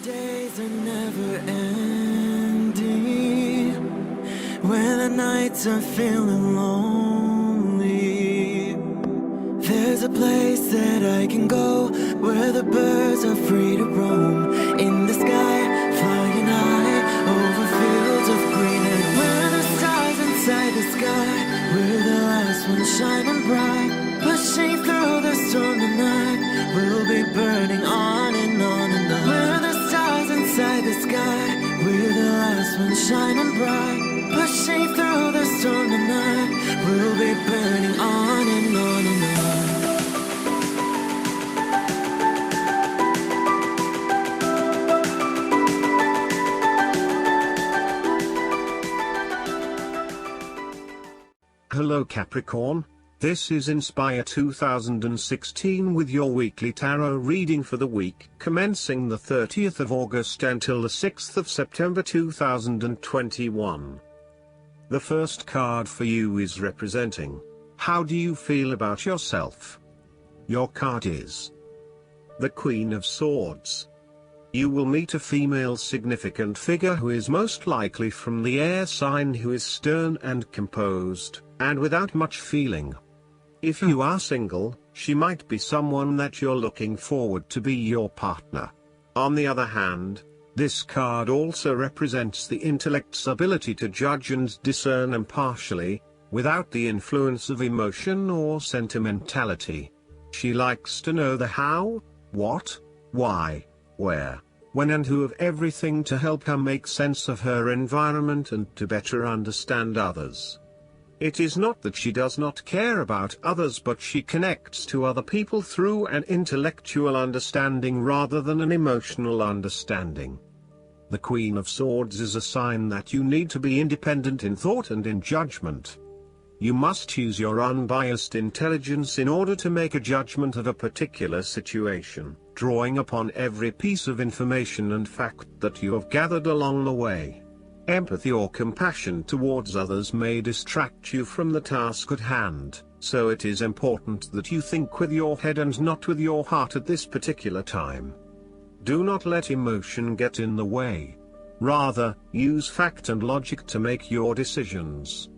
days are never ending, when the nights are feeling lonely. There's a place that I can go, where the birds are free to roam, in the sky, flying high, over fields of green. And where the stars inside the sky, we're the last ones shining bright, pushing through the storm tonight. We'll be burning on and on and on. We're the stars inside the sky, we're the last ones shining bright, pushing through the storm tonight. We'll be burning on and on and on. Hello Capricorn, this is Inspire 2016 with your weekly tarot reading for the week commencing the 30th of August until the 6th of September 2021. The first card for you is representing, how do you feel about yourself? Your card is the Queen of Swords. You will meet a female significant figure who is most likely from the air sign, who is stern and composed, and without much feeling. If you are single, she might be someone that you're looking forward to be your partner. On the other hand, this card also represents the intellect's ability to judge and discern impartially, without the influence of emotion or sentimentality. She likes to know the how, what, why, where, when and who of everything to help her make sense of her environment and to better understand others. It is not that she does not care about others, but she connects to other people through an intellectual understanding rather than an emotional understanding. The Queen of Swords is a sign that you need to be independent in thought and in judgment. You must use your unbiased intelligence in order to make a judgment of a particular situation, drawing upon every piece of information and fact that you have gathered along the way. Empathy or compassion towards others may distract you from the task at hand, so it is important that you think with your head and not with your heart at this particular time. Do not let emotion get in the way. Rather, use fact and logic to make your decisions.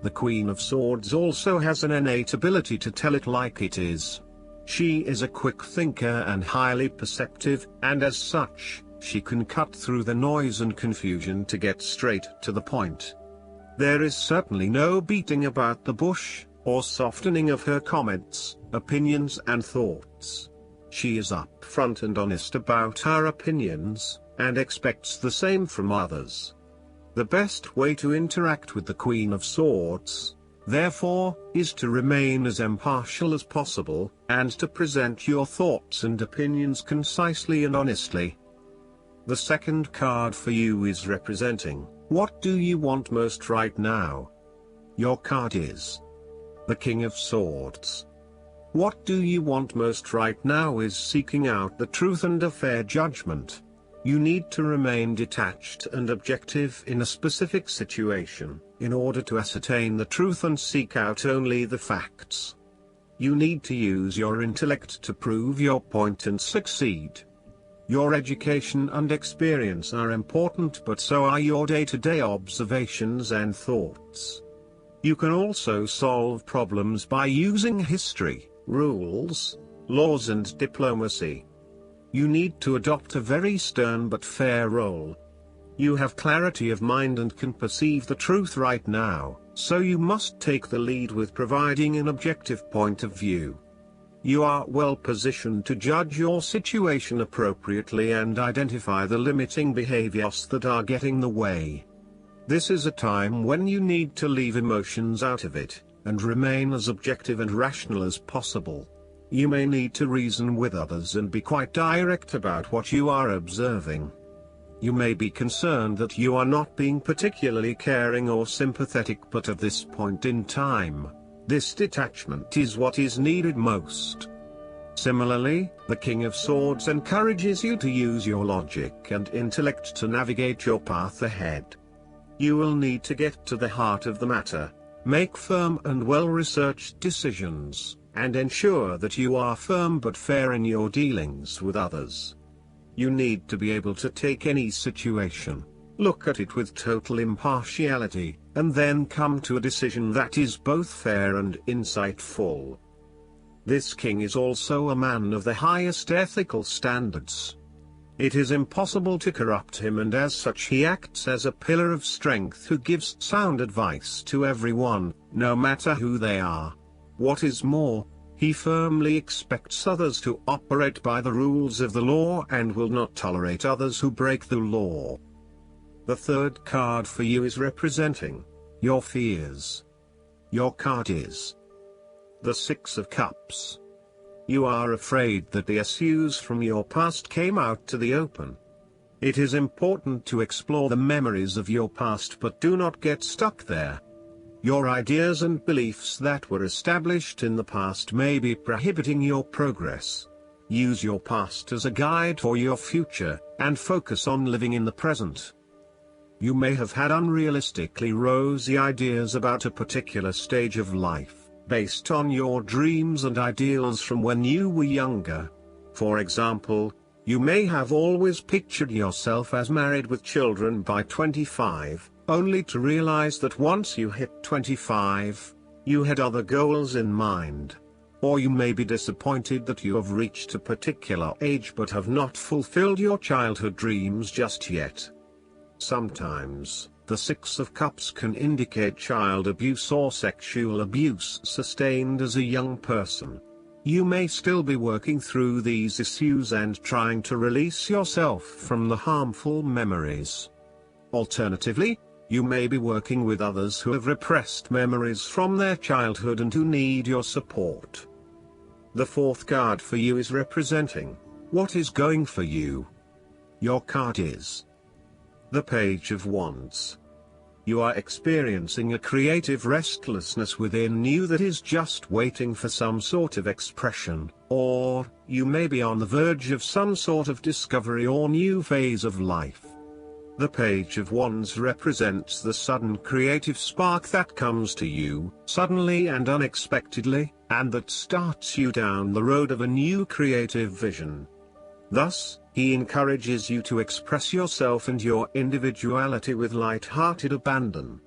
The Queen of Swords also has an innate ability to tell it like it is. She is a quick thinker and highly perceptive, and as such, she can cut through the noise and confusion to get straight to the point. There is certainly no beating about the bush, or softening of her comments, opinions and thoughts. She is upfront and honest about her opinions, and expects the same from others. The best way to interact with the Queen of Swords, therefore, is to remain as impartial as possible, and to present your thoughts and opinions concisely and honestly. The second card for you is representing, what do you want most right now? Your card is the King of Swords. What do you want most right now is seeking out the truth and a fair judgment. You need to remain detached and objective in a specific situation, in order to ascertain the truth and seek out only the facts. You need to use your intellect to prove your point and succeed. Your education and experience are important, but so are your day-to-day observations and thoughts. You can also solve problems by using history, rules, laws and diplomacy. You need to adopt a very stern but fair role. You have clarity of mind and can perceive the truth right now, so you must take the lead with providing an objective point of view. You are well positioned to judge your situation appropriately and identify the limiting behaviors that are getting in the way. This is a time when you need to leave emotions out of it, and remain as objective and rational as possible. You may need to reason with others and be quite direct about what you are observing. You may be concerned that you are not being particularly caring or sympathetic, but at this point in time, this detachment is what is needed most. Similarly, the King of Swords encourages you to use your logic and intellect to navigate your path ahead. You will need to get to the heart of the matter, make firm and well-researched decisions, and ensure that you are firm but fair in your dealings with others. You need to be able to take any situation, look at it with total impartiality, and then come to a decision that is both fair and insightful. This king is also a man of the highest ethical standards. It is impossible to corrupt him, and as such he acts as a pillar of strength who gives sound advice to everyone, no matter who they are. What is more, he firmly expects others to operate by the rules of the law and will not tolerate others who break the law. The third card for you is representing your fears. Your card is the Six of Cups. You are afraid that the issues from your past came out to the open. It is important to explore the memories of your past, but do not get stuck there. Your ideas and beliefs that were established in the past may be prohibiting your progress. Use your past as a guide for your future, and focus on living in the present. You may have had unrealistically rosy ideas about a particular stage of life, based on your dreams and ideals from when you were younger. For example, you may have always pictured yourself as married with children by 25, only to realize that once you hit 25, you had other goals in mind. Or you may be disappointed that you have reached a particular age but have not fulfilled your childhood dreams just yet. Sometimes, the Six of Cups can indicate child abuse or sexual abuse sustained as a young person. You may still be working through these issues and trying to release yourself from the harmful memories. Alternatively, you may be working with others who have repressed memories from their childhood and who need your support. The fourth card for you is representing what is going for you. Your card is the Page of Wands. You are experiencing a creative restlessness within you that is just waiting for some sort of expression, or you may be on the verge of some sort of discovery or new phase of life. The Page of Wands represents the sudden creative spark that comes to you, suddenly and unexpectedly, and that starts you down the road of a new creative vision. Thus, he encourages you to express yourself and your individuality with light-hearted abandon.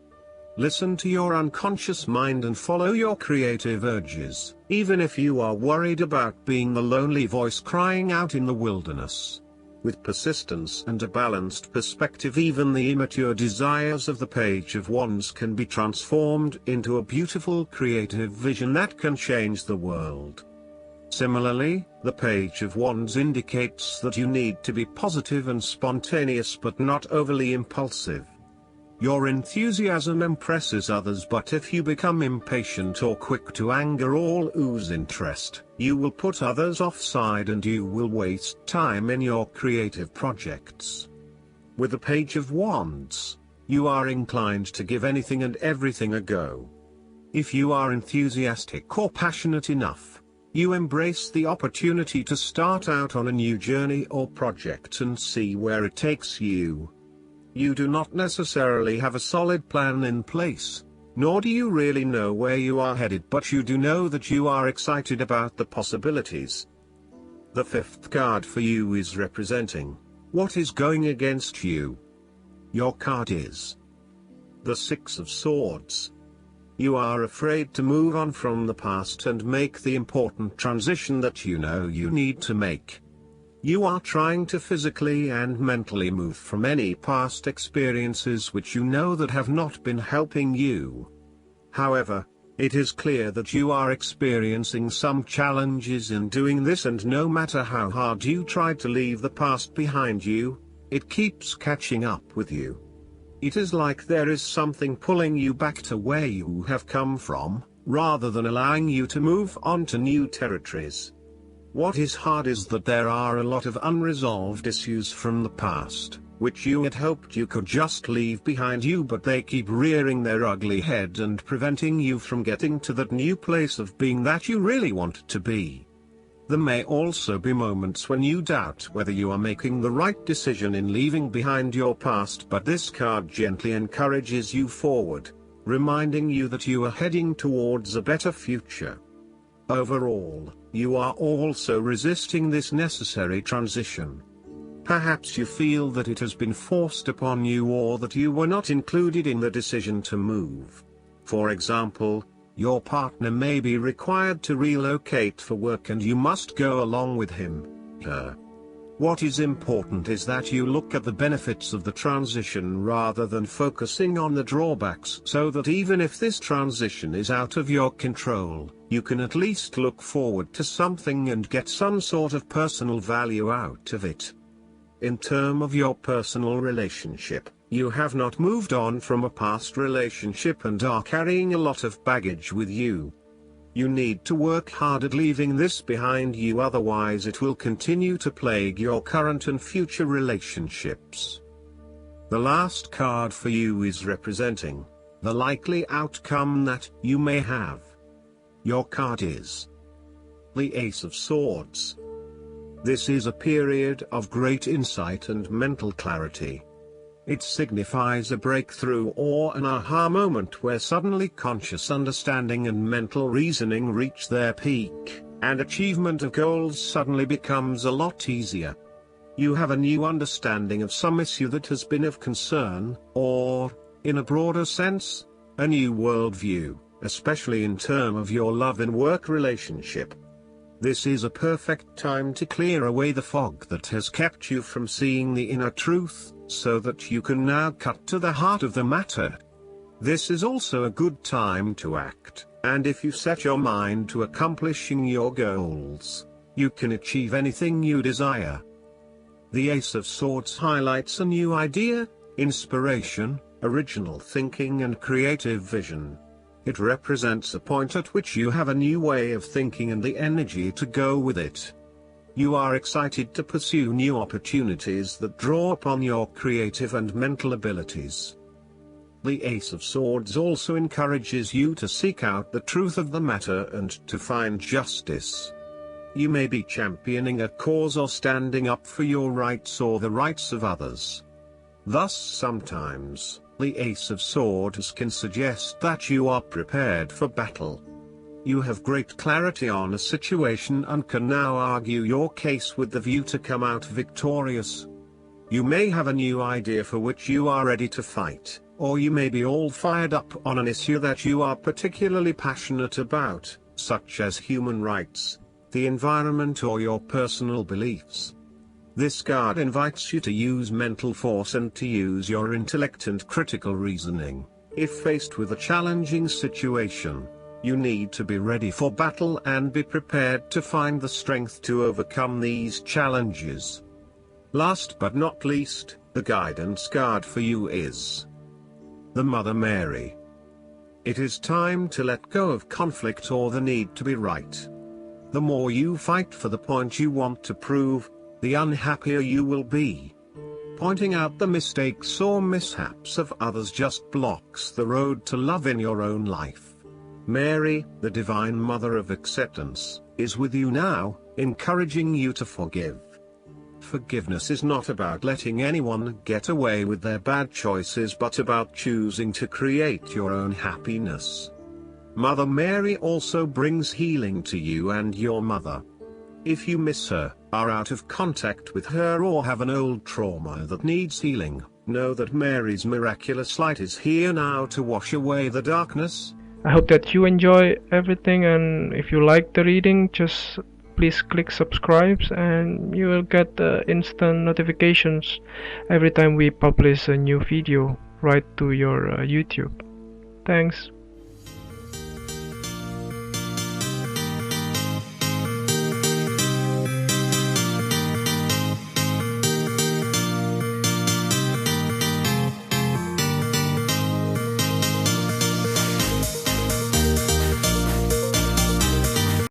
Listen to your unconscious mind and follow your creative urges, even if you are worried about being the lonely voice crying out in the wilderness. With persistence and a balanced perspective, even the immature desires of the Page of Wands can be transformed into a beautiful creative vision that can change the world. Similarly, the Page of Wands indicates that you need to be positive and spontaneous but not overly impulsive. Your enthusiasm impresses others, but if you become impatient or quick to anger or lose interest, you will put others offside and you will waste time in your creative projects. With the Page of Wands, you are inclined to give anything and everything a go. If you are enthusiastic or passionate enough, you embrace the opportunity to start out on a new journey or project and see where it takes you. You do not necessarily have a solid plan in place, nor do you really know where you are headed, but you do know that you are excited about the possibilities. The fifth card for you is representing what is going against you. Your card is the Six of Swords. You are afraid to move on from the past and make the important transition that you know you need to make. You are trying to physically and mentally move from any past experiences which you know that have not been helping you. However, it is clear that you are experiencing some challenges in doing this, and no matter how hard you try to leave the past behind you, it keeps catching up with you. It is like there is something pulling you back to where you have come from, rather than allowing you to move on to new territories. What is hard is that there are a lot of unresolved issues from the past, which you had hoped you could just leave behind you, but they keep rearing their ugly head and preventing you from getting to that new place of being that you really want to be. There may also be moments when you doubt whether you are making the right decision in leaving behind your past, but this card gently encourages you forward, reminding you that you are heading towards a better future. Overall, you are also resisting this necessary transition. Perhaps you feel that it has been forced upon you or that you were not included in the decision to move. For example, your partner may be required to relocate for work and you must go along with him, her. What is important is that you look at the benefits of the transition rather than focusing on the drawbacks, so that even if this transition is out of your control, you can at least look forward to something and get some sort of personal value out of it. In terms of your personal relationship, you have not moved on from a past relationship and are carrying a lot of baggage with you. You need to work hard at leaving this behind you, otherwise it will continue to plague your current and future relationships. The last card for you is representing the likely outcome that you may have. Your card is the Ace of Swords. This is a period of great insight and mental clarity. It signifies a breakthrough or an aha moment where suddenly conscious understanding and mental reasoning reach their peak, and achievement of goals suddenly becomes a lot easier. You have a new understanding of some issue that has been of concern, or, in a broader sense, a new worldview, especially in terms of your love and work relationship. This is a perfect time to clear away the fog that has kept you from seeing the inner truth, so that you can now cut to the heart of the matter. This is also a good time to act, and if you set your mind to accomplishing your goals, you can achieve anything you desire. The Ace of Swords highlights a new idea, inspiration, original thinking and creative vision. It represents a point at which you have a new way of thinking and the energy to go with it. You are excited to pursue new opportunities that draw upon your creative and mental abilities. The Ace of Swords also encourages you to seek out the truth of the matter and to find justice. You may be championing a cause or standing up for your rights or the rights of others. Thus sometimes, the Ace of Swords can suggest that you are prepared for battle. You have great clarity on a situation and can now argue your case with the view to come out victorious. You may have a new idea for which you are ready to fight, or you may be all fired up on an issue that you are particularly passionate about, such as human rights, the environment or your personal beliefs. This card invites you to use mental force and to use your intellect and critical reasoning. If faced with a challenging situation, you need to be ready for battle and be prepared to find the strength to overcome these challenges. Last but not least, the guidance card for you is the Mother Mary. It is time to let go of conflict or the need to be right. The more you fight for the point you want to prove, the unhappier you will be. Pointing out the mistakes or mishaps of others just blocks the road to love in your own life. Mary, the Divine Mother of Acceptance, is with you now, encouraging you to forgive. Forgiveness is not about letting anyone get away with their bad choices but about choosing to create your own happiness. Mother Mary also brings healing to you and your mother. If you miss her, are out of contact with her or have an old trauma that needs healing, know that Mary's miraculous light is here now to wash away the darkness. I hope that you enjoy everything, and if you like the reading, just please click subscribe and you will get instant notifications every time we publish a new video right to your YouTube. Thanks.